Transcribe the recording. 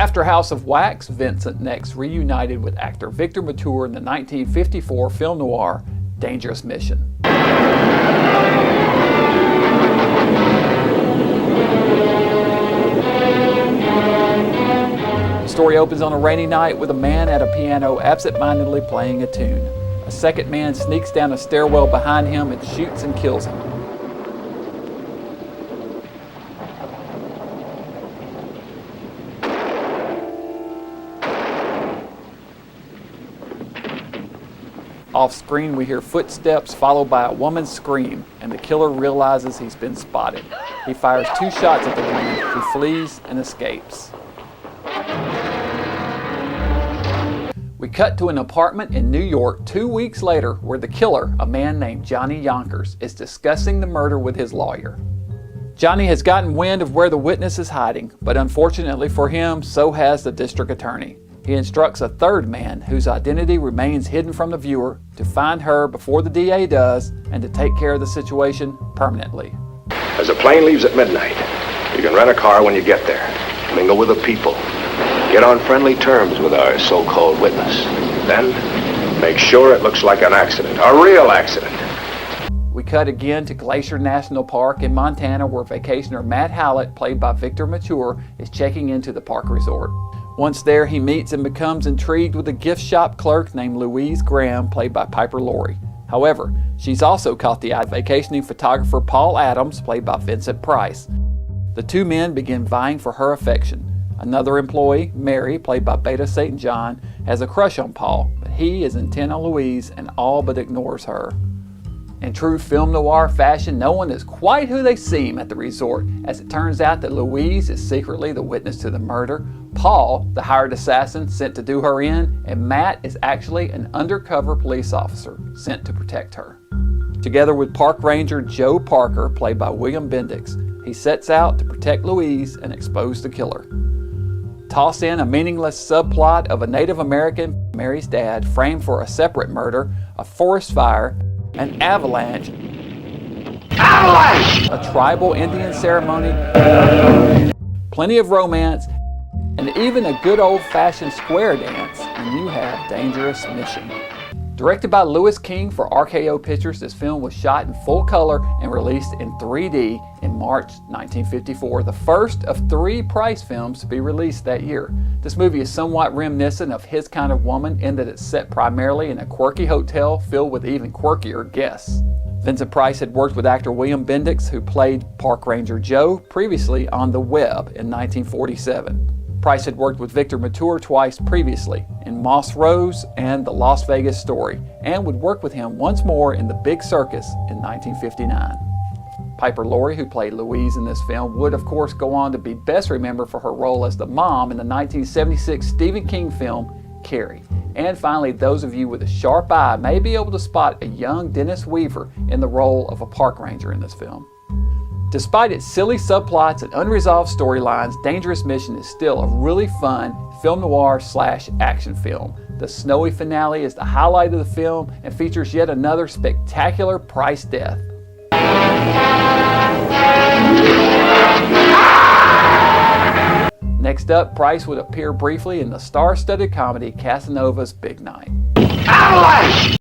After House of Wax, Vincent next reunited with actor Victor Mature in the 1954 film noir Dangerous Mission. The story opens on a rainy night with a man at a piano absent-mindedly playing a tune. A second man sneaks down a stairwell behind him and shoots and kills him. Off-screen, we hear footsteps followed by a woman's scream, and the killer realizes he's been spotted. He fires 2 shots at the woman, who flees and escapes. We cut to an apartment in New York 2 weeks later where the killer, a man named Johnny Yonkers, is discussing the murder with his lawyer. Johnny has gotten wind of where the witness is hiding, but unfortunately for him, so has the district attorney. He instructs a third man, whose identity remains hidden from the viewer, to find her before the DA does and to take care of the situation permanently. As the plane leaves at midnight, you can rent a car when you get there, mingle with the people, get on friendly terms with our so-called witness. Then, make sure it looks like an accident, a real accident. We cut again to Glacier National Park in Montana, where vacationer Matt Howlett, played by Victor Mature, is checking into the park resort. Once there, he meets and becomes intrigued with a gift shop clerk named Louise Graham, played by Piper Laurie. However, she's also caught the eye of vacationing photographer Paul Adams, played by Vincent Price. The two men begin vying for her affection. Another employee, Mary, played by Beta St. John, has a crush on Paul, but he is intent on Louise and all but ignores her. In true film noir fashion, no one is quite who they seem at the resort, as it turns out that Louise is secretly the witness to the murder, Paul, the hired assassin sent to do her in, and Matt is actually an undercover police officer sent to protect her. Together with park ranger Joe Parker, played by William Bendix, he sets out to protect Louise and expose the killer. Toss in a meaningless subplot of a Native American, Mary's dad, framed for a separate murder, a forest fire, an avalanche, a tribal Indian ceremony, plenty of romance, and even a good old-fashioned square dance, and you have Dangerous Mission. Directed by Louis King for RKO Pictures, this film was shot in full color and released in 3D in March 1954, the first of 3 Price films to be released that year. This movie is somewhat reminiscent of His Kind of Woman in that it's set primarily in a quirky hotel filled with even quirkier guests. Vincent Price had worked with actor William Bendix, who played Park Ranger Joe, previously on The Web in 1947. Price had worked with Victor Mature twice previously, in Moss Rose and The Las Vegas Story, and would work with him once more in The Big Circus in 1959. Piper Laurie, who played Louise in this film, would of course go on to be best remembered for her role as the mom in the 1976 Stephen King film Carrie. And finally, those of you with a sharp eye may be able to spot a young Dennis Weaver in the role of a park ranger in this film. Despite its silly subplots and unresolved storylines, Dangerous Mission is still a really fun film noir / action film. The snowy finale is the highlight of the film and features yet another spectacular Price death. Next up, Price would appear briefly in the star-studded comedy Casanova's Big Night. Avalanche!